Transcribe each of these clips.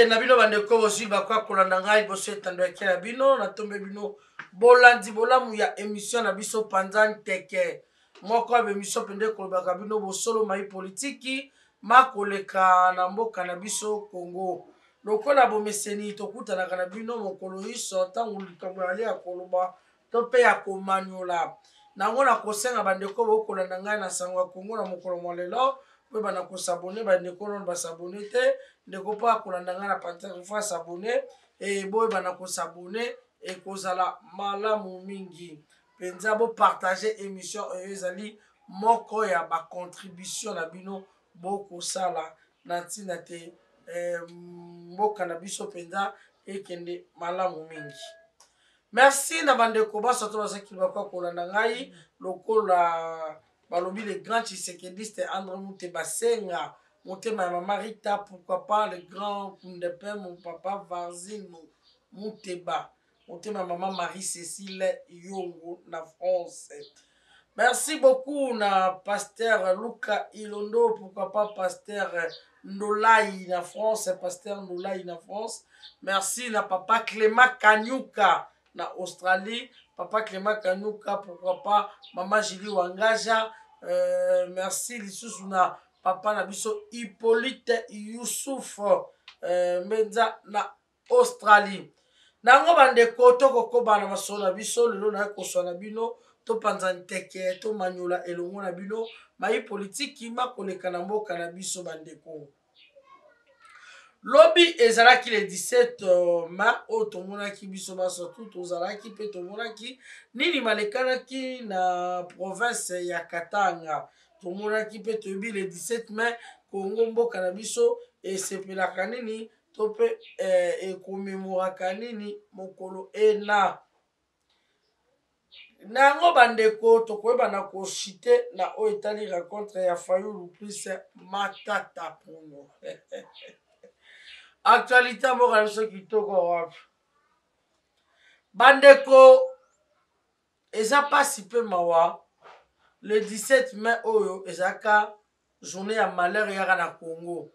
na bino bandeko aussi bakwa kolanda ngai boso etando ya kia bino na tombe bino bolandi bolamu ya émission na biso panza nteke moko ya émission pende kolobaka bino bosolo mai politiki makoleka na mboka na biso Congo lokola bomeseni tokutanaka na bino mokolo iso ntango likambo yali ya koloba to mpe ya komaniola nango na kosenga bandeko bokolanda ngai na sango ya Congo na mokolo mwa lelo mpe bana kosabone bandeko nono basabone te ndeko mpo akolanda ngai na pantere fo asabone boyebana kosabone ekozala malamu mingi mpenza bopartage émission oyo ezali moko ya bacontribution na bino bokosala na ntina te mboka na biso mpenza ekende malamu mingi. Merci na bandeko baso to basakili bakwa kolanda ngai lokola balobi le grand Tshisekedi André Muteba Senga motema ya mama Rita, pourquoi pas le grand Kundepin, mon papa Varzine Muteba motema ya mama Marie-Cécile Yongo na France. Merci beaucoup na pasteur Luka Ilondo, pourquoi pas pasteur Ndolai na France, pasteur Ndolai na France. Merci na papa Clément Kanyuka na Australie, papa Clément Kanyuka, pourquoi pas maman Julie Wangaja. Merci lisusu na papa na biso Hippolyte Youssouf Menza na Australie. Nango bandeko tokokoba na masolo na biso lelo na koswa na bino to panza nteke to maniola elongo na bino mai politiki makoleka na mboka na biso bandeko. Lobi ezalaki le 17 mai o tomonaki biso basotu tozalaki pe tomonaki nini malekanaki na province ya Katanga tomonaki pe toyebi le 17 mai Congo mboka na biso esepelaka nini to pe ekomemoraka nini mokolo ena nango bandeko tokoyebana koshite na oyo etali rencontre ya Fayulu plus Matata Ponyo. Actualité mboka na biso kitoko wapi bandeko eza pasi pe mawa le 17 mai oyo ezaka journée ya malheur yaka na Congo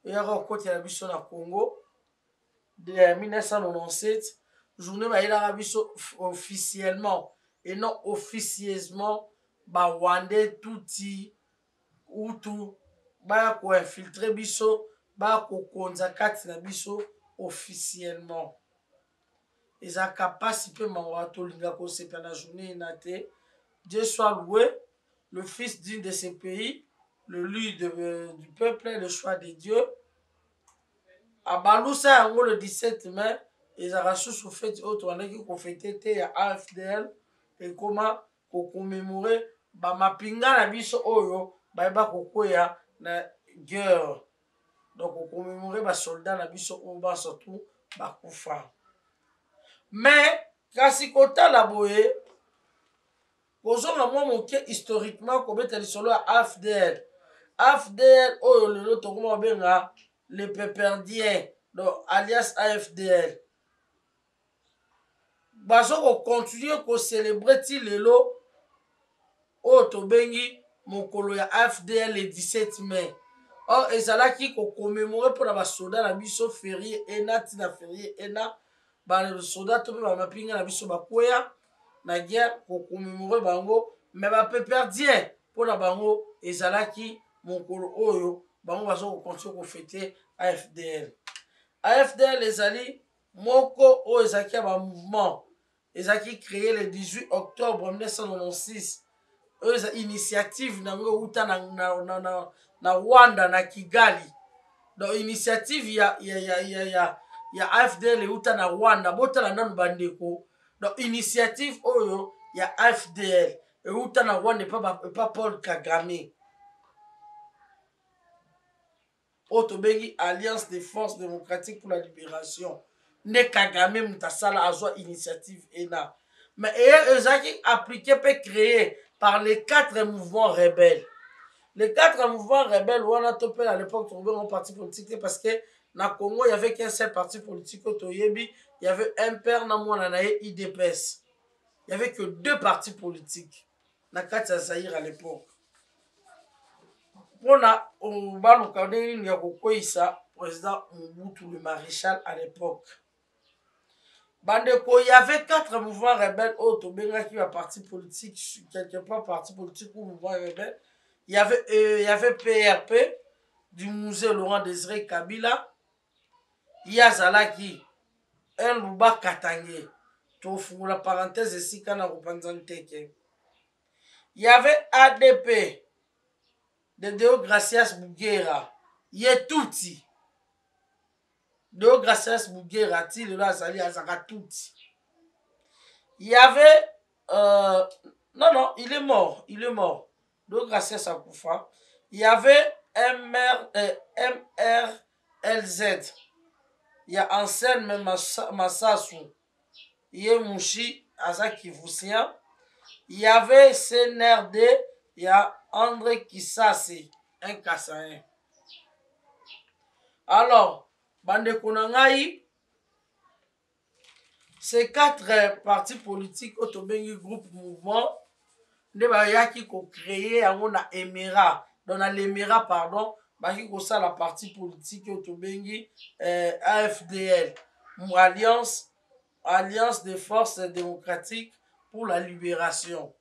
yaka okotela biso na Congo de 1997 journée bayelaka biso officiellement et non officieusement bawande tuti utu baya koinfiltre biso baya kokonza kati na biso officiellement ezaka pasi mpe mawa tolinga kosepa na journée ena te. Dieu soit loué, le fils d'une de ces pays, le lui du peuple, le choix de Dieu. Abalusa yango le 17 mai, ezaka susu fete oyo toandaki kofete te ya AFDL ekoma kokomemore bamapinga na biso oyo bayeba kokwea na guerre. Donc kokomemore basoldat na biso oyo basurtout bakufa. Mais kasi kotala boye kozonga mwa moke historiquement kobeta lisolo ya AFDL. AFDL oyo lelo tokoma benga le peperdien donc alias AFDL bazo ko continuer ko célébrer ti lelo oyo tobengi mokolo ya AFDL le 17 mai. Or ezalaki ko commémorer pour na basoda na biso férié ena ti na férié ena basoda to pe bamapinga na biso bakwea na guerre ko commémorer bango mais bapeperdien mpo na bango ezalaki mokolo oyo bango bazo ko continuer ko fêter AFDL. AFDL ezali moko oyo ezalaki ya bamouvement ezalaki créé le 18 octobre 1996 oyo eza initiative nango euta na Rwanda na Kigali. Donc initiative ya AFDL euta na Rwanda botala nanu bandeko. Donc initiative oyo ya AFDL euta na Rwanda pas Paul Kagame otobengi Alliance des forces démocratiques pour la libération ne Kagame mutasala azwa initiative ena mais ezaki appliqué pe créé par les 4 mouvements rebelles. Les 4 mouvements rebelles wana topé à l'époque trouvé un parti politique parce que na Congo il y avait qu'un seul parti politique otoyebi il y avait un père na mwana na IDPS. Il y avait que 2 partis politiques na kati ya Zaïre à l'époque. Pona baluka ndenge ya kokoisa président Mobutu, le maréchal à l'époque. Bandeko, il y avait 4 mouvements rebelles au Tobenga qui va parti politique, quelque part parti politique ou mouvement rebelle. Il y avait PRP du musée Laurent Désiré Kabila. Il y a Zalaki, un Luba Katangé. La parenthèse ici, quand on a il y avait ADP de Deo Gracias Bouguera. Yetuti. Deo Gracias Bouguera, il y avait non, il est mort. Deo Gracias Akoufa. Il y avait MRLZ. Il y a Ansel Massassou. Il y a Mouchi Azaki Voussian. Il y avait CNRD. Il y a André Kissasi, un Kassaïen. Alors, Bande Konangaï, ces 4 partis politiques, Otobengi groupe mouvement, qui ont créé un émirat. Dans l'émirat, pardon, qui ont ça la partie politique Otobengi AFDL, Alliance des forces démocratiques pour la libération.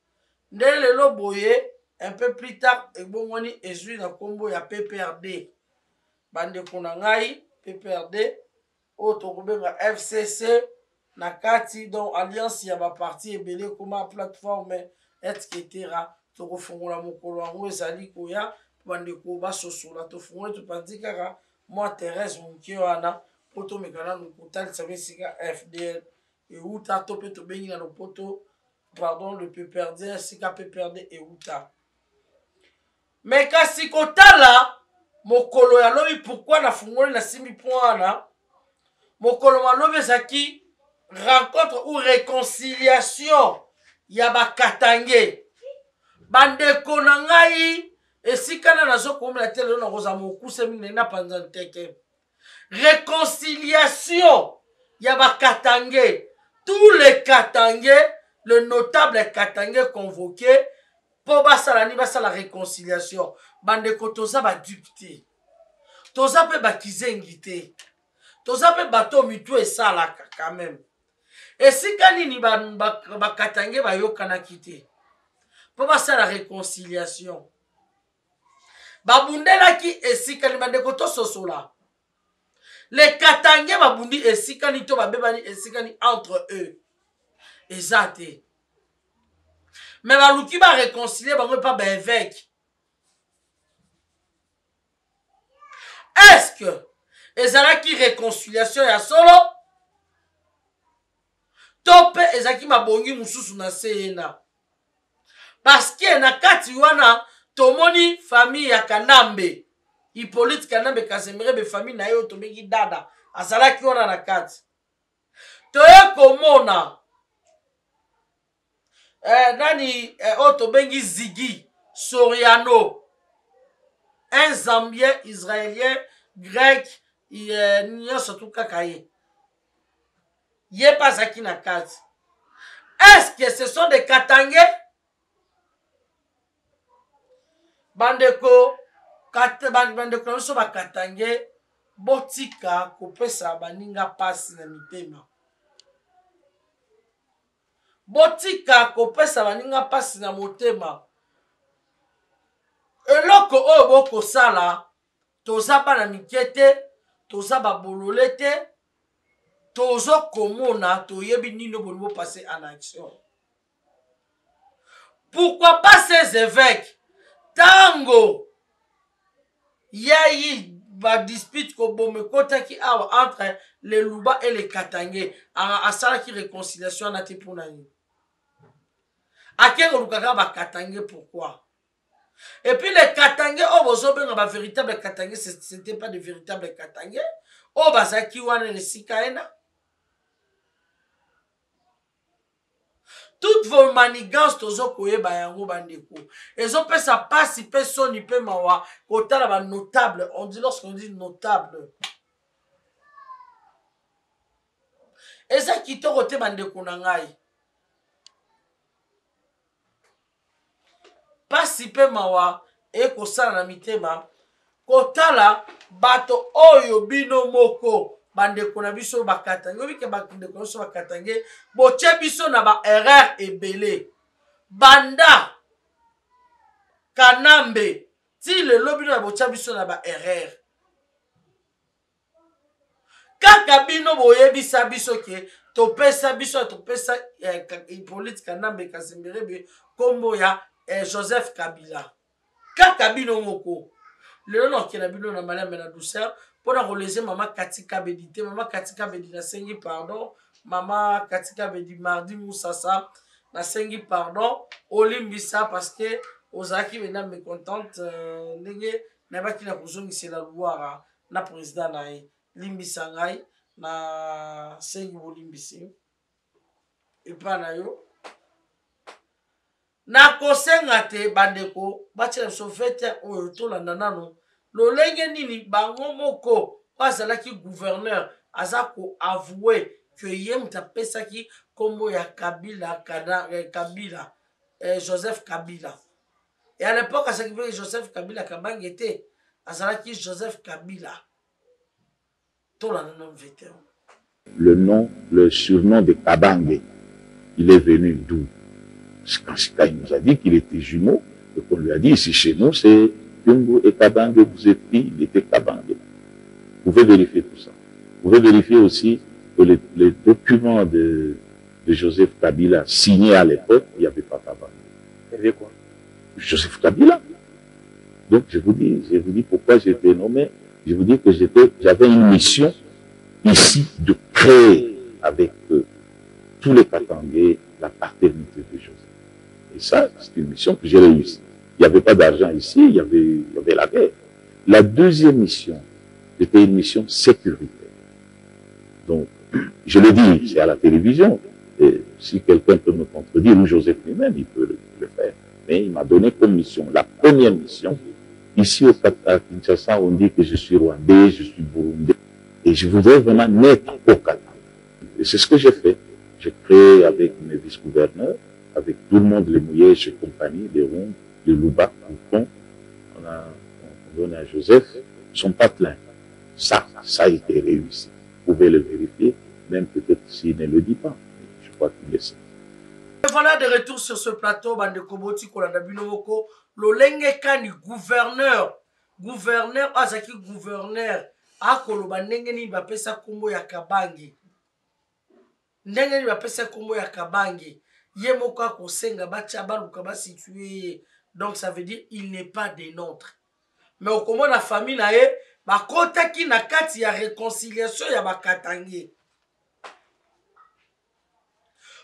Ndele Boye, un peu plus tard, Ebongoni ezui na kombo ya PPRD. Bande Konangai, PPRD, Otobenga FCC, na kati donc alliance ya ba parti ebele koma plateforme etc. Tokofongola mokolo yango ezali koya bande ko basosola tofongola topandi kaka moi Thérèse Mounke wana poto mekana nokutali sabesika FDL et uta tope to bengi na poto pardon le PPRD sika PPRD et uta. Mais kasi kotala mokolo ya lobi pourquoi na fongoli na simi poana mokolo malobe zaki rencontre ou réconciliation yaba Katange bandeko na ngai esikana nazo komela tele na koza mokuse mingi na panzanteke réconciliation yaba Katange tous les Katangais le notable Katangais convoqué pour basala la réconciliation bandeko toza ba dupte toza pe bakizengi te toza pe bato mitu esalaka quand même. Et si kanini Katange bayokana kite pour passer la réconciliation babundela ki esikani bandeko to sosola les Katange babundi esikani to babebani esikani entre eux ezate mais baluki ba réconcilier bango pas ba évêque. Est-ce que ezalaki réconciliation ya solo tope ezaki mabongi mususu na sena parce que na kati wana tomoni famille ya Kanambe Hippolyte Kanambe Kazemire be famille na yo tomeki dada azalaki wana na kati toye komona nani otobengi Ziggy Soriano un Zambien israélien grec nyonso tout kaka ye pas na kati. Est-ce que ce sont des Katangais? Bandeko so ba Katangais botika kopesa baninga pasi na mitema. Botika kopesa baninga pasi na motema. Eloko oyo boko sala toza bana mikete toza babololete tozo komona toyebi nino bongo passer en action. Pourquoi pas ces évêques tango yayi va dispute ko bome kota ki awa entre les Luba et les Katangais a sala ki réconciliation na te pona ni akengo lukaka ba Katangais pourquoi. Et puis les Katangais oh bozo benga ba véritable Katangais c'était pas de véritables Katangais oh bazaki wana le sikaena. Toutes vos manigances tozo koyeba yango bandeko. Ezo pesa pasi pe soni pe mawa kota la ba notable. On dit lorsqu'on dit notable. Eza kitoko te bandeko na ngai. Pasi pe mawa e kosala na mitema kota la bato oyo bino moko bandeko na biso bakatange obike bandeko biso bakatange botie biso na ba erreur ebele banda Kanambe ti lelo bino na botia biso na ba erreur kaka bino boyebisa biso ke topesa biso topesa Hippolyte Kanambe Kasemberebe kombo ya Joseph Kabila kaka bino moko lelo nokena bino na malame na douceur pona kolese mama Katika Bedite mama Katika Bedi na sengi pardon mama Katika Bedi mardi Moussasa na sengi pardon olimbisa parce que ozaki bena mécontente ndenge na baki na kozongisela Loire na président na ye limbisa ngai na sengi bolimbisi epa na yo na kosenga te bandeko batia biso fete oyo tolanda nano lolenge nini bango moko bazalaki gouverneur aza koavouer que ye mutu apesaki kombo ya Kabila Joseph Kabila et à l'époque azalaki mpe Joseph Kabila Kabange te azalaki Joseph Kabila tolanda nano fete le surnom de Kabange, il est venu d'où? Quand il nous a dit qu'il était jumeau, et qu'on lui a dit ici chez nous, c'est Yungu et Kabange, vous êtes pris, il était Kabange. Vous pouvez vérifier tout ça. Vous pouvez vérifier aussi que les documents de Joseph Kabila signés à l'époque, il n'y avait pas Kabange. Il y avait quoi? Joseph Kabila. Donc je vous dis pourquoi j'ai été nommé. Je vous dis que j'avais une mission ici de créer avec tous les Katangais la paternité de Joseph. Et ça, c'est une mission que j'ai réussi. Il n'y avait pas d'argent ici, il y avait la guerre. La deuxième mission, c'était une mission sécuritaire. Donc, je le dis, c'est à la télévision. Et si quelqu'un peut me contredire, ou Joseph lui-même, il peut le faire. Mais il m'a donné comme mission, la première mission. Ici à Kinshasa, on dit que je suis rwandais, je suis burundais. Et je voudrais vraiment naître au Canada. Et c'est ce que j'ai fait. J'ai créé avec mes vice-gouverneurs, avec tout le monde, les Mouyèges et compagnie, les Ronds, les Louba, Coupon. On donne à Joseph son patelin. Ça a été réussi. Vous pouvez le vérifier, même peut-être s'il ne le dit pas. Je crois qu'il le sait. Voilà de retour sur ce plateau, bande Koboti Kolanda Binomoko, Lolenge Kani, gouverneur, azaki gouverneur, akoloba ndenge ni bapesa kombo ya Kabange. Ndenge ni bapesa kombo ya Kabange. Ye moko akosenga bacha baluka ba situé. Donc ça veut dire il n'est pas des nôtres. Mais au comment la famille na ye, bakota ki na kati ya réconciliation ya bakatangi.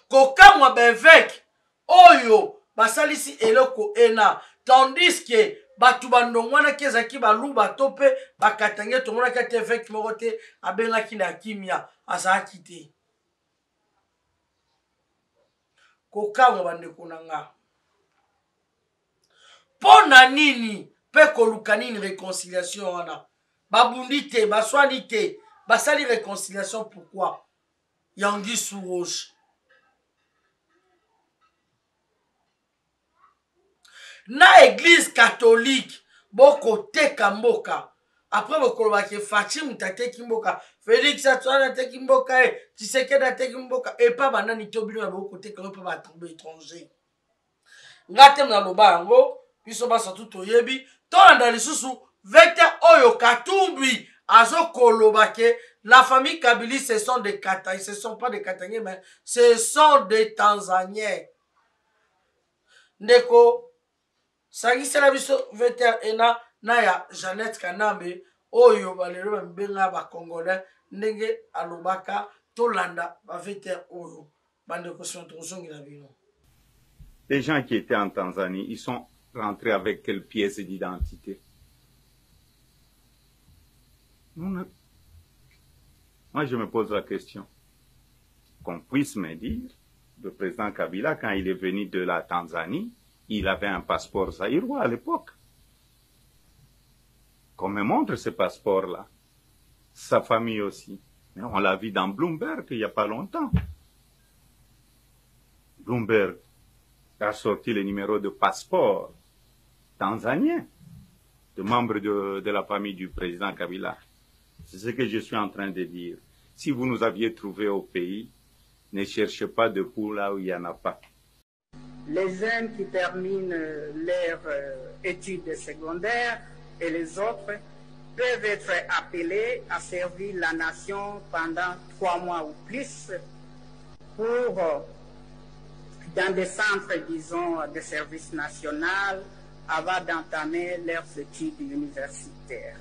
Kokamwa bevek oyo basalisi eloko ena tandis que batu bandongwana kezaki baluba tope bakatange tongona kate evek moko te abengaki na kimia azaki te kokamwa bandeko na nga pona nini pe koluka nini réconciliation wana babundi te baswani te basali réconciliation pourquoi yangi sous roche na église catholique boko teka mboka après bokoloba ke Fatim tateki mboka Félix Antoine tateki mboka Tshisekedi tateki mboka et pas banani tobino ya boko teka pa ba tombe étranger ngate na loba yango biso basa tout oyebi to anda lisusu vete oyo Katumbi azo koloba ke la famille Kabili ce sont des Katangais, ce sont pas des Katangais mais ce sont des Tanzaniens ndeko sangisela biso veter ena na ya Jeannette Kanambe oyo balelo mbenga ba congolais ndenge alobaka tolanda ba veter oyo bande ko sontonzongi na bino. Les gens qui étaient en Tanzanie, ils sont rentrés avec quelle pièce d'identité? Moi, je me pose la question. Qu'on puisse me dire, le président Kabila, quand il est venu de la Tanzanie, il avait un passeport zaïrois à l'époque. Qu'on me montre ce passeport-là. Sa famille aussi. Mais on l'a vu dans Bloomberg il n'y a pas longtemps. Bloomberg a sorti le numéro de passeport tanzanien. de membres de la famille du président Kabila. C'est ce que je suis en train de dire. Si vous nous aviez trouvé au pays, ne cherchez pas de poux là où il n'y en a pas. Les jeunes qui terminent leurs études secondaires et les autres peuvent être appelés à servir la nation pendant 3 mois ou plus pour, dans des centres, disons, de service national, avant d'entamer leurs études universitaires.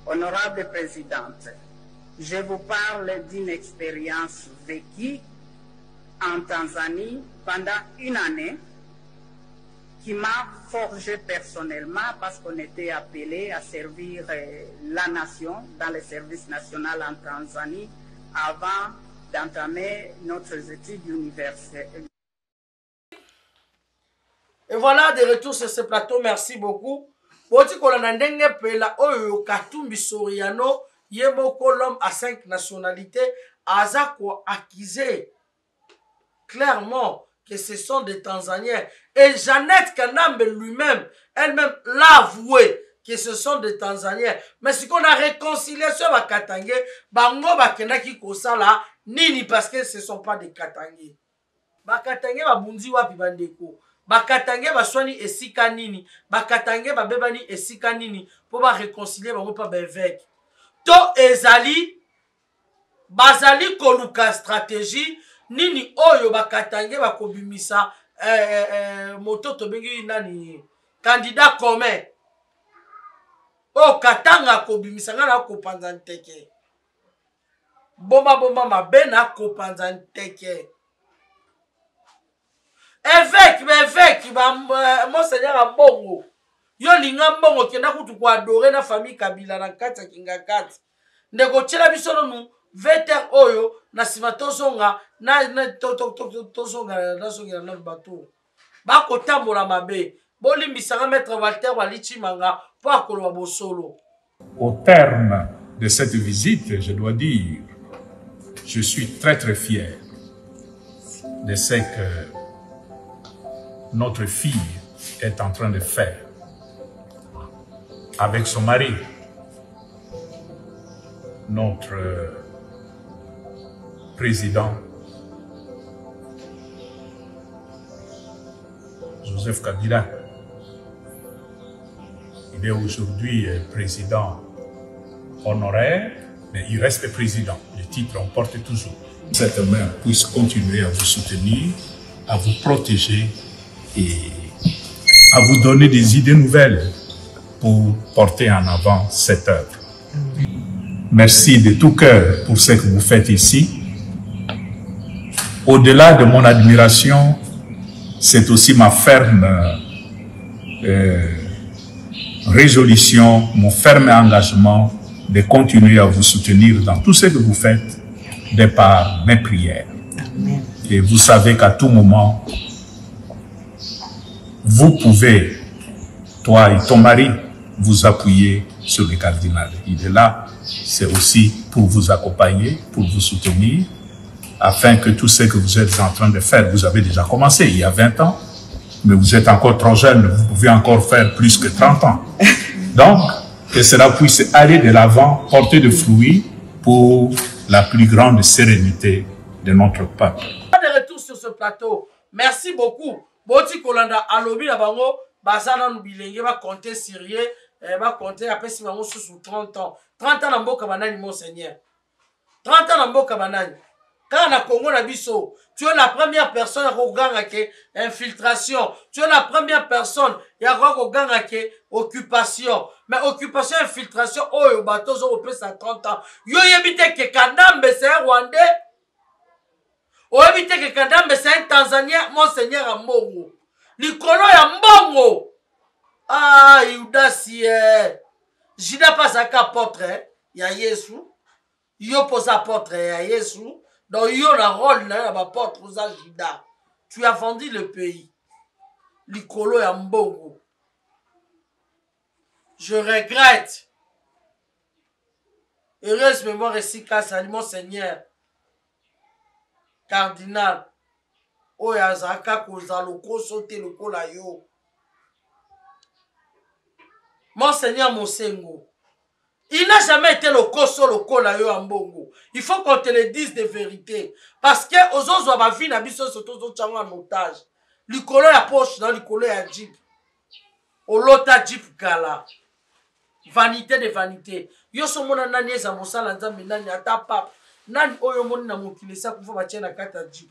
Honorable Présidente, je vous parle d'une expérience vécue en Tanzanie pendant une année qui m'a forgé personnellement parce qu'on était appelé à servir la nation dans le service national en Tanzanie avant d'entamer notre études universitaires. Et voilà, de retour sur ce plateau, merci beaucoup. Boti kolanda ndenge pela oyo Katumbi Soriano yemoko l'homme à 5 nationalités aza ko accusé clairement que ce sont des Tanzaniens. Et Jeannette Kanambe lui-même, elle-même l'a avoué que ce sont des Tanzaniens. Mais ce qu'on a réconcilié sur la Katangé, bango bakenaki kosala nini parce que ce ne sont pas des Katangé. Bakatangé babundi wapi bandeko. Bakatangé baswani esika nini. Bakatangé babebani esika nini. Pour ba réconcilier bango pa bevek. To ezali bazali koluka stratégie nini oyo bakatange bakobimisa moto tobengi nani candidat commun o katanga kobimisa ngana kopanza nteke bomba mabe na kopanza nteke évêque monseigneur Ambongo yo linga mbongo kenda kutu ko adorer na famille Kabila na kati kinga kati ndeko tshela biso nu veter oyo na sima tozonga tozonga na bato bakotambola mabe bolimbisanga maître Walter Walichimanga po akoloba bosolo. Au terme de cette visite, je dois dire, je suis très fier de ce que notre fille est en train de faire avec son mari, notre président Joseph Kabila. Il est aujourd'hui président honoraire, mais il reste président. Le titre on porte toujours. Cette main puisse continuer à vous soutenir, à vous protéger et à vous donner des idées nouvelles pour porter en avant cette œuvre. Merci de tout cœur pour ce que vous faites ici. Au-delà de mon admiration, c'est aussi ma ferme résolution, mon ferme engagement de continuer à vous soutenir dans tout ce que vous faites de par mes prières. Amen. Et vous savez qu'à tout moment, vous pouvez, toi et ton mari, vous appuyer sur le cardinal. Il est là, c'est aussi pour vous accompagner, pour vous soutenir, afin que tout ce que vous êtes en train de faire, vous avez déjà commencé il y a 20 ans, mais vous êtes encore trop jeune, vous pouvez encore faire plus que 30 ans. Donc, que cela puisse aller de l'avant, porter de fruits pour la plus grande sérénité de notre peuple. De retour sur ce plateau, merci beaucoup. Boti Kolanda alobi na bango, bazana nubilenge va compter sérieux, va compter après si bango sous 30 ans. 30 ans na mboka banani monseigneur. 30 ans na mboka banani. Quand on a Congo na biso, tu es la première personne à reganga ke infiltration. Tu es la première personne à reganga ke occupation. Mais occupation infiltration oyo batozo opesa 30 ans. Yo yebite ke Kanambe c'est un Rwandais. O yebite ke Kanambe c'est un Tanzanien, monseigneur Ambongo. Likolo ya Mbongo. Ah, Yudasie. Jida pas aka apôtre ya Yesu. Yo posa apôtre ya Yesu. Donc, il y a un rôle dans la porte aux Jida. Tu as vendu le pays. Likolo ya Mbongo. Je regrette. Heureuse mémoire ici, car Monseigneur Cardinal. Oya Zaka Kozaloko sauté le kola yo. Monseigneur Mosengo, il n'a jamais été le koso le kola yo ambongo. Il faut qu'on te le dise de vérité. Parce que aux autres va vie na biso soto chango en otage. Likolo ya poche dans likolo ya jeep. Olota jeep kala. Vanité de vanité. Yo so mona nani eza mosala nzambe nani ata papa. Nani oyo moni na mokili sa kufa batia na kata jeep.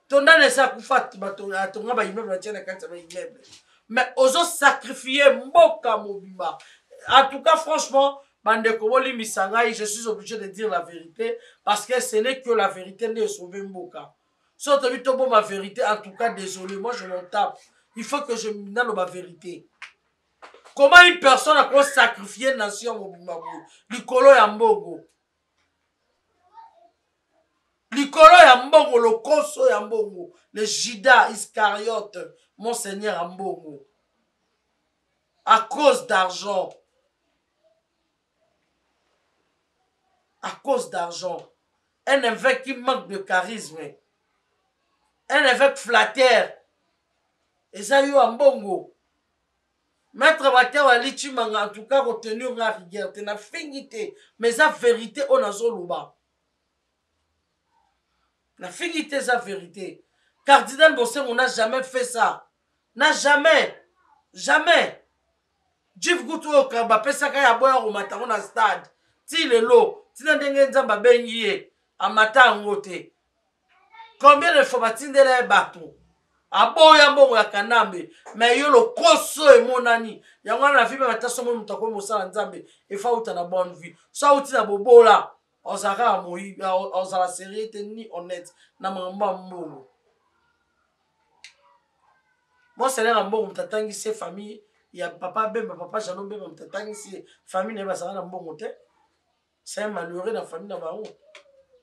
Tondane sa kufa bato atonga ba immeuble batia na kata ba immeuble. Mais aux autres sacrifier mboka mobimba. En tout cas, franchement, je suis obligé de dire la vérité parce que ce n'est que la vérité ne sauve Mboka. Si on te dit ma vérité, en tout cas, désolé, moi je m'en tape. Il faut que je me donne ma vérité. Comment une personne a quoi sacrifier une nation Mobimabou? Likolo Yambogo. Likolo Yambogo, le Koso Yambogo, le Jida Iscariote, Monseigneur Yambogo. À cause d'argent. À cause d'argent. Un évêque qui manque de charisme. Un évêque flatteur. Et ça y est en bongo. Maître Mathieu Walichi manga en tout cas retenu la rigueur. Tu n'as fingité. Mais sa vérité on a zoluba. La fingité sa vérité. Cardinal Bossé on n'a jamais fait ça. N'a jamais. Jamais. Jif Goutou Okamba pesaka ya boya au matin on a stade. Ti le lot. Tina ndenge nzamba bengiye amata ngote. Combien de fois batindela bateau? Aboya mbongo ya kanambe, mais yo lo koso e monani. Yango na vie ba taso mo mutako mosala nzambe, e fa uta na bonne vie. So uti na bobola, ozaka moyi, ozala sérieux ni honnête na mamba mbongo. Moi c'est là mbongo mtatangi se famille, ya papa bemba papa jano bemba mtatangi se famille ne ba sala na mbongo te. C'est un malheureux dans la famille d'Abaron.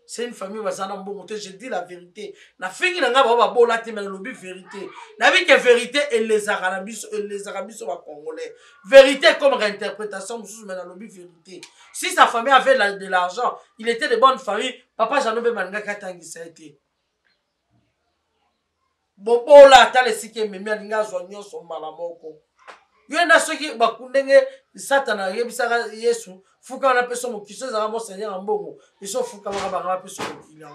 C'est une famille qui va bon côté. Je dis la vérité. La fille qui n'a pas bon là, mais le vérité. La vie qui est vérité et les Arabes sont congolais. Vérité comme réinterprétation, mais dans le vérité. Si sa famille avait de l'argent, il était de bonne famille. Papa Janobe Manga Katangi ça a été. Bobo là, t'as les siké mais l'inga joignons son malamoko. Il y en a ceux qui bakundenge Satan yebisaka Yesu fuka na peso mo kiso za Monseigneur Ambongo ils sont fuka ba peso mo.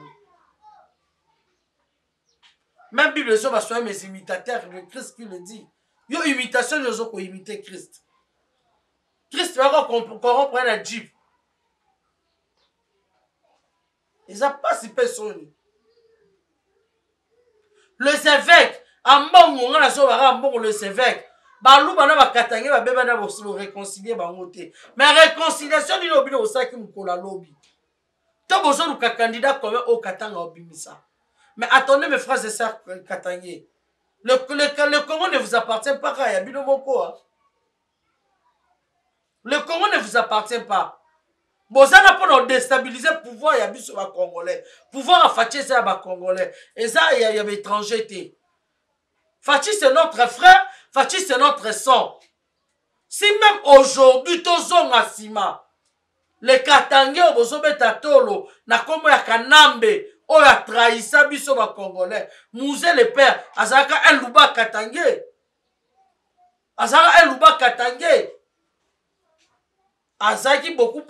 Même Bible so va soyer mes imitateurs de Christ qui le dit. Yo imitation yo zo ko imiter Christ. Christ va qu'on prenne la jeep. Ils a pas si personne. Les évêques Ambongo ngana so ba Ambongo les évêques balou bana bakatangé ba beba na bo réconcilier bango te mais réconciliation ni lobi no saki mukola lobi to bozo luka candidat comme au katanga obimisa mais attendez mes frères et sœurs katangé le Congo ne vous appartient pas ya bino moko hein? Le Congo ne vous appartient pas bozana pour déstabiliser pouvoir ya biso ba congolais pouvoir afacher ça ba congolais et ça il y a étranger te Fachi c'est notre frère, Fachi c'est notre sang. Si même aujourd'hui, tozong asima, les Katangé au bozobe tatolo, na komo ya kanambe, o ya trahissa biso ba congolais, Mouzé le père, azaka un louba Katangé. Azaka un louba Katangé. Azaki beaucoup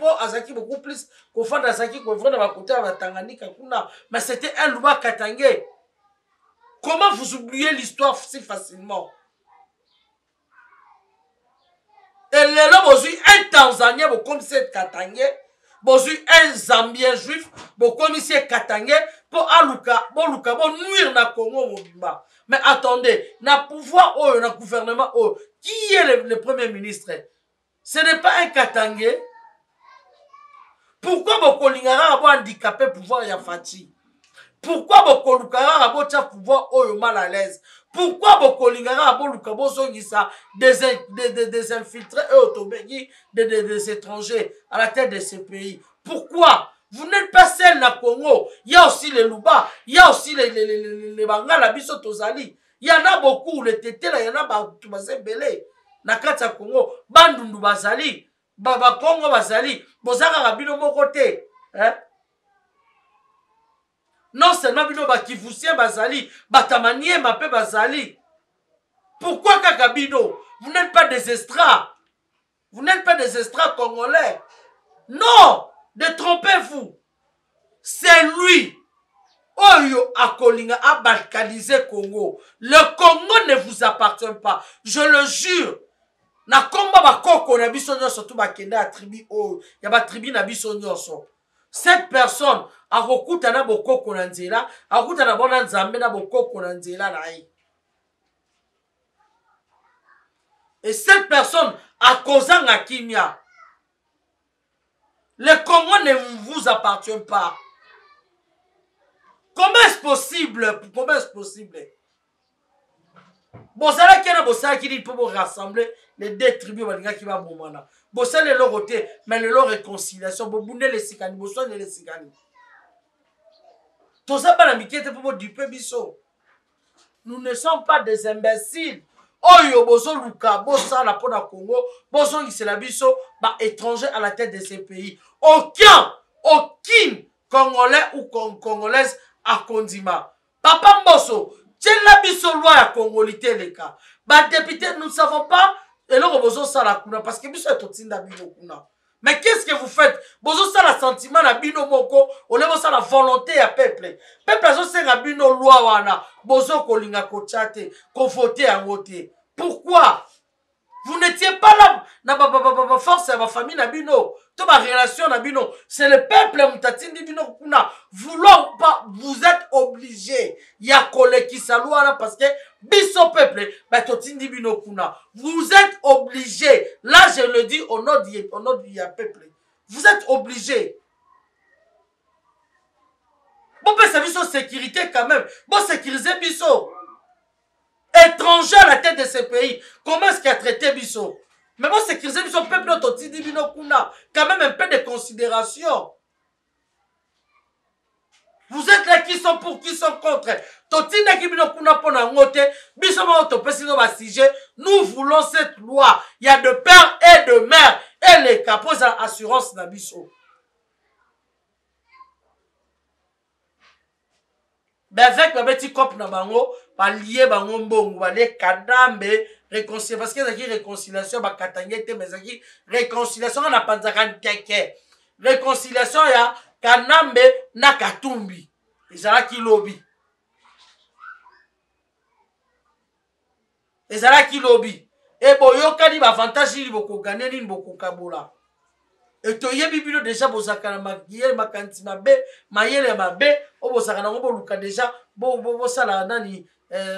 plus, qu'au fond d'Azaki, qu'au fond de ma côté à Tanganyika, mais c'était un louba Katangé. Comment vous oubliez l'histoire si facilement? Et là, vous avez un Tanzanien, vous connaissez Katangé, vous avez un Zambien juif, vous connaissez Katangé, pour Aluka, pour nuire na Congo Mobimba. Mais attendez, na pouvoir, na gouvernement, qui est le premier ministre? Ce n'est pas un Katangé. Pourquoi vous collingara à handicapé pouvoir Yafati? Pourquoi Bokolukara Rabotia pouvoir oyo mal à l'aise? Pourquoi Bokolingara Abolukabo Songisa des infiltrés et autobégi des étrangers à la tête de ces pays? Pourquoi? Vous n'êtes pas seul dans le Congo. Il y a aussi les Luba, il y a aussi les Bangala Biso Tozali. Il y en a beaucoup, les Tétés, il y en a Batoubaze Belé. Nakata Congo, Bandundu Bazali, Baba Congo Bazali, Bozara Rabino Mokote. Hein? Non seulement bino bakivusien bazali, batamanie mape bazali. Pourquoi kakabino? Vous n'êtes pas des estrats. Vous n'êtes pas des extra congolais. Non, détrompez-vous. C'est lui. Oyo Akolinga a balkanisé Congo. Le Congo ne vous appartient pas. Je le jure. Na komba ba koko na biso nyonso tu ba kende a tribu o ya ba tribu na biso nyonso. Cette personne a rokuta na bokoko na nzela, a rokuta na bona nzambe na bokoko na nzela na ye. Et cette personne a causé un kimia. Le Congo ne vous appartient pas. Comment est-ce possible? Comment est-ce possible? Bosala qui est bosala qui dit pour rassembler les deux tribus qui va bomana. Bosala le côté, mais le réconciliation. Bobunde les sikani, bosala les sikani. Tout ça pas la miquette pour du peu biso. Nous ne sommes pas des imbéciles. Oyo bozo luka bosa la pona Congo bozo la biso ba étranger à la tête de ces pays. Aucun Congolais ou Congolaise à Kondima. Papa Mboso, tiens la biso loi à Congolité les cas. Ba député nous ne savons pas et là bozo ça la kuna parce que biso est totinda bino kuna. Mais qu'est-ce que vous faites? Bozo ça la sentiment na bino moko, on levo ça la volonté à peuple. Peuple zo senga bino loi wana, bozo kolinga ko chate, ko voter en voter. Pourquoi? Vous n'étiez pas là, na ba force à ma famille na bino, to ba relation na bino, c'est le peuple mutatindi bino kuna. Voulant ou pas, vous êtes obligés. Ya kole ki sa loi là parce que biso peuple, ba totindi bino kuna. Vous êtes obligés. Là je le dis au nom du peuple. Vous êtes obligés. Bon ben c'est biso sécurité quand même. Bon sécuriser biso. Étranger à la tête de ce pays. Comment est-ce qu'il a traité biso? Mais bon sécuriser biso peuple totindi bino kuna. Quand même un peu de considération. Vous êtes là qui sont pour, qui sont contre. Totina qui bino kuna pona ngote. Biso ma otopesi no ba sujet. Nous voulons cette loi. Il y a de père et de mère. Et les capos à assurance na biso. Ben avec ma petit cop na bango, ba lié bango mbongo, ba les kadambe réconciliation parce que ça qui réconciliation ba katangete mais ça qui réconciliation na panzaka keke. Réconciliation ya kanambe na katumbi. Ezala ki lobby. Ezala ki lobby. Et boyoka ni ba avantage ni boko gagner ni boko kabola. Et to yebi bino déjà bozaka na magier makanti mabe mayele mabe o bozaka na ngo luka déjà bo sala nani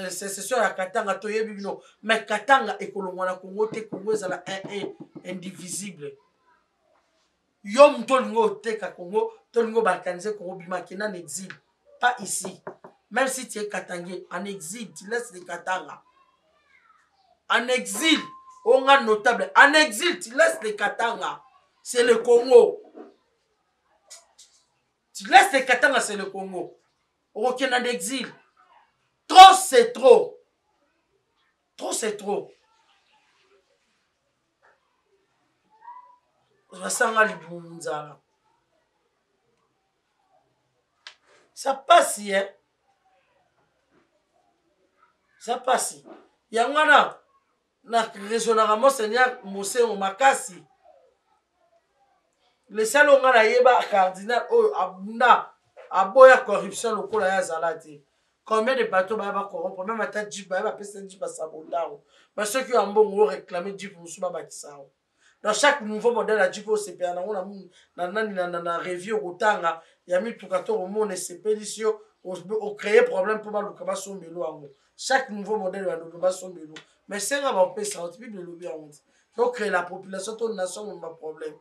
sécession ya Katanga to yebi bino mais Katanga ekolongwa na Congo te Congo ezala indivisible. Yo mto lingo teka Congo to lingo balkaniser Congo bimaki na exil pas ici. Même si tu es Katangé en exil tu laisses les Katanga. En exil on a notable en exil tu laisses les Katanga. C'est le Congo. Tu laisses les Katanga, c'est le Congo. Aucun en exil. Trop, c'est trop. Trop, c'est trop. Ça passe, hein? Ça passe. Il y a un raisonnablement, Seigneur, Moussé, Makasi. Le seul on a yeba cardinal oh abunda aboya corruption lokola ya zalati. Combien de bateaux ba corrompre même ata Jeep ba pesa Jeep ba sabondao. Mais ceux qui ont bon réclamer Jeep musuba ba kisao. Dans chaque nouveau modèle à Jeep au CPA na review otanga ya mi tukato au monde CPDisio au créer problème pour ba lukaba sombelo ango. Chaque nouveau modèle va lukaba sombelo. Mais c'est nga ba pesa au type de lobby en donc créer la population ton nation on pas problème.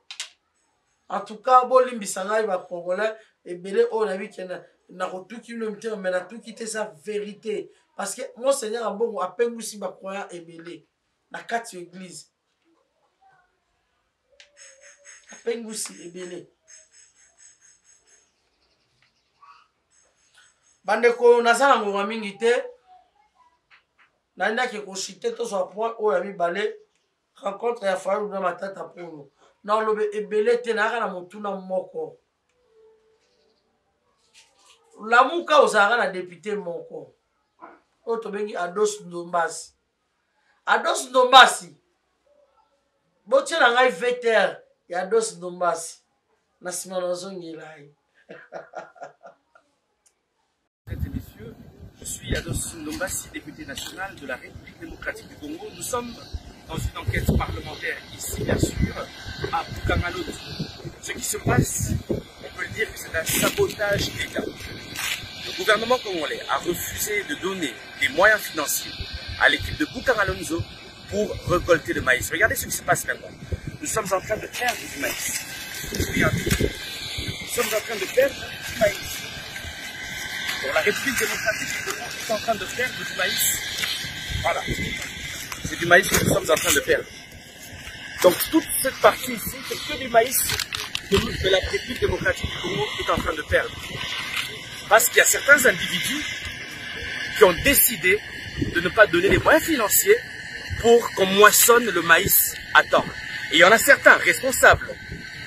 En tout cas, bon limbisanga il va congolais et belé on a vu qu'il na tout qui le mettait mais na tout quitter sa vérité parce que mon Seigneur a bon a pengu si ba croyant et belé na quatre église a pengu si et belé bande ko nazana ngoma mingi te na nda ke ko chité to so point o ya mi balé rencontre ya faru na matata pour nous. Non, le ebele tenara na motuna moko. La muka osara na député moko. Oto bengi Ados Ndombasi. Ados Ndombasi. botiela ngai veter ya Dos Ndombasi na nsima nazongela ye. Mesdames et messieurs, je suis Ados Ndombasi, député national de la République démocratique du Congo. Nous sommes dans une enquête parlementaire ici, bien sûr, à Bukangaloti. Ce qui se passe, on peut le dire que c'est un sabotage d'État. Le gouvernement congolais a refusé de donner des moyens financiers à l'équipe de Bukangalonzo pour récolter le maïs. Regardez ce qui se passe maintenant. Nous sommes en train de perdre du maïs. Regardez. Nous sommes en train de perdre du maïs. Pour la République démocratique du Congo est en train de perdre du maïs. Voilà. C'est du maïs que nous sommes en train de perdre. Donc toute cette partie ici, c'est que du maïs que la République démocratique du Congo est en train de perdre. Parce qu'il y a certains individus qui ont décidé de ne pas donner les moyens financiers pour qu'on moissonne le maïs à temps. Et il y en a certains responsables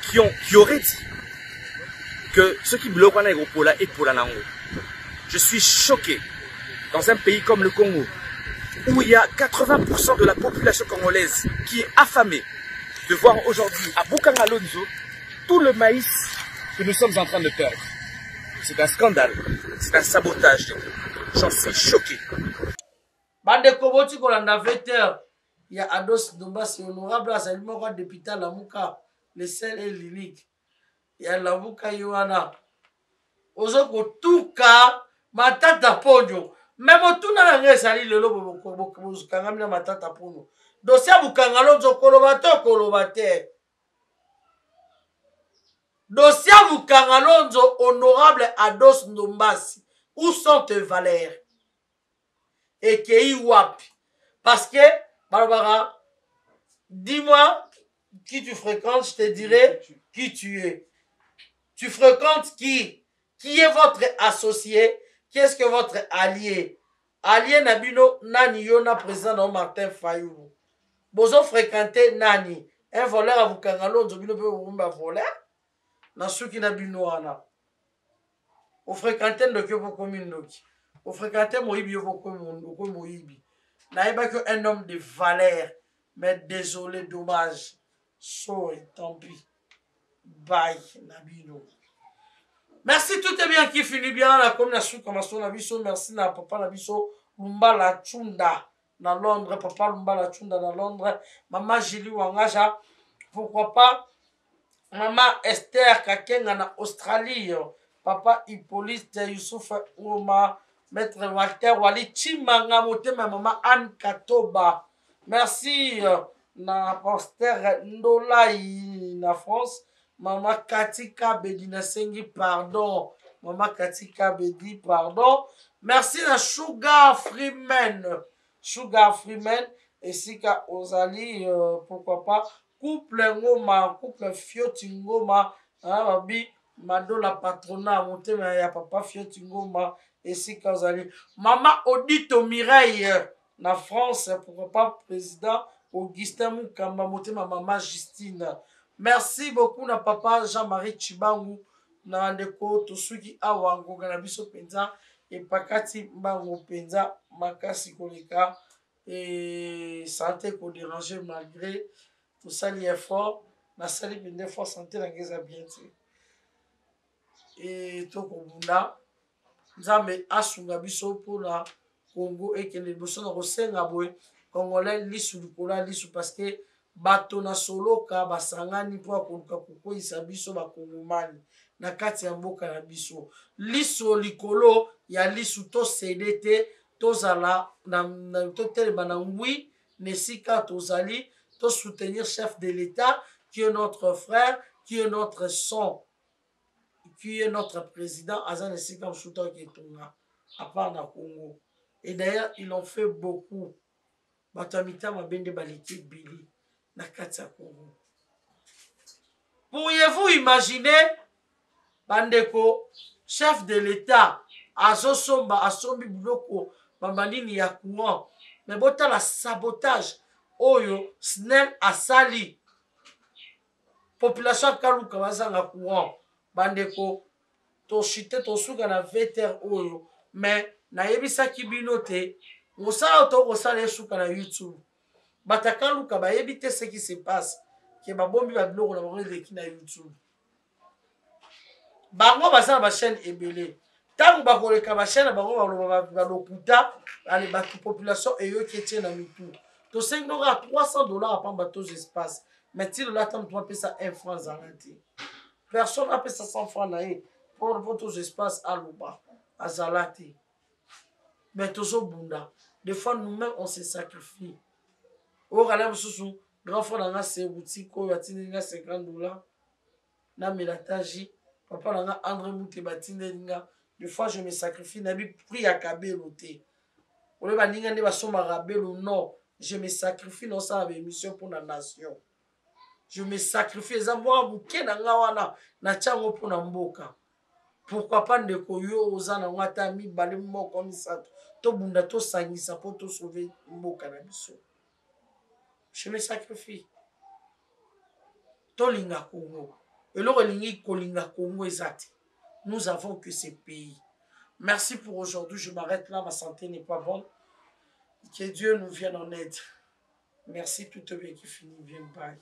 qui auraient dit que ceux qui bloquent la Europola et pour la Nango. Je suis choqué dans un pays comme le Congo, où il y a 80% de la population congolaise qui est affamée, de voir aujourd'hui à Bukangalonzo tout le maïs que nous sommes en train de perdre. C'est un scandale, c'est un sabotage. J'en suis choqué. Bande Koboti Kolanda Veter, il y a Ados Ndombasi honorable à Salimoko député Lamuka, le seul et l'unique. Il y a Lamuka Yohana. Ozoko Tuka, Matata Ponyo. Même tout na nga sali lelo bokangami na Matata Ponyo. Dossier Bukangalonzo Kolobate Kolobate. Dossier Bukangalonzo honorable Ados Ndombasi. Où sont tes valeurs? Et qui wapi? Parce que, Barbara, dis-moi qui tu fréquentes, je te dirai qui tu es. Tu fréquentes qui? Qui est votre associé? Qui est-ce que votre allié? Allié Nabino Nani Yona président dans Martin Fayou. Bozo fréquenter Nani. Un voleur à Bukangalonzo, Bino peut vous voleur? Nasuki Nabino Ana. Vous fréquentez Ndokyo commune Noki. Vous fréquentez Moïbi Moïbi. Naïba que un homme de valeur. Mais désolé, dommage. Sorry, tant pis. Bye, Nabino. Merci, tout est bien qui finit bien. La combinaison commençons la biso. Merci na papa la biso. Lumba la Chunda dans Londres. Papa Lumba la Chunda dans Londres. Maman Julie Wangaja. Pourquoi pas? Maman Esther Kakenga na Australie. Papa Hippolyte Youssouf Ouma. Maître Walter Wali Chimanga Motema. Maman Anne Katoba. Merci na Pasteur Ndolai na France. Maman Katika Bedi na Sengi, pardon. Maman Katika Bedi, pardon. Merci na Sugar Freeman. Sugar Freeman. Et si ka Ozali, pourquoi pas. Couple Ngoma, couple Fioti Ngoma. Babi, Mado la patrona, monté, mais ya papa Fioti Ngoma. Et si ka Ozali. Maman Odito Mireille, na France, pourquoi pas président Augustin Moukamba, monté, ma maman Justine. Merci beaucoup na papa Jean-Marie Chibangu na ndeko tosuki awango na biso penza et pakati mbango penza makasi koleka et santé ko déranger malgré tout ça l'effort na sali pende fort santé na ngeza bien et to ko bunda nzambe asunga biso pour la Congo et que les bosso na kosenga boy congolais lisu likola lisu parce que bato na soloka basangani po akoluka kokoyisa biso bakongomani na kati ya mboka na biso liso likolo ya lisu tosede te tozala totelema na ngwi nesika tozali to soutenir chef de l'État qui est notre frère, qui est notre sang, qui est notre président azan nesika msuta ketonga à part na Congo. Et d'ailleurs ils ont fait beaucoup. Batamita mabende baliki bili. Pourriez-vous imaginer, Bandeko, chef de l'État, Azosomba, Asombi Bloko, Mamanini ya courant, mais bota la sabotage, Oyo, Snell Asali, population Kaluka Wazanga courant, Bandeko, to chite to suga na veter Oyo, mais na yebisa kibinote, on sa auto, on sa les suka na YouTube. Batakaluka ba éviter ce qui se passe. ke babombi babiloko na bango eleki na YouTube bango baza na bachaîne ebele ntango bakoleka bachaîne na bango balokuta ale bato population eyoki etie na mitu tosengi noko ya $300 apamba tos espace mais ti lelo ata moto apesa 1 franc azala te personne apesa 100 franc na ye mpo tos espace aloba azala te mais tozobunda des fois nous-mêmes on se sacrifie okala mosusu grand frère nanga se boutique oyo atindeli nga $50 na melataji papa nanga André Mouté batindeli nga des fois je me sacrifie na bi prix ya kabelo te ole baninga nde basomaka belo non je me sacrifie non ça avec émission pour la nation je me sacrifie eza mwa moke na nga wana na tiango mpo na mboka pourquoi pas ndeko yo oza nango ata mibale moko misato tobunda tosangisa mpo tosauve mboka na biso je me sacrifie tolinga Congo eloko elingi kolinga Congo eza te nous avons que ces pays. Merci pour aujourd'hui, je m'arrête là, ma santé n'est pas bonne. Que Dieu nous vienne en aide. Merci, tout est bien qui finit bien, bye.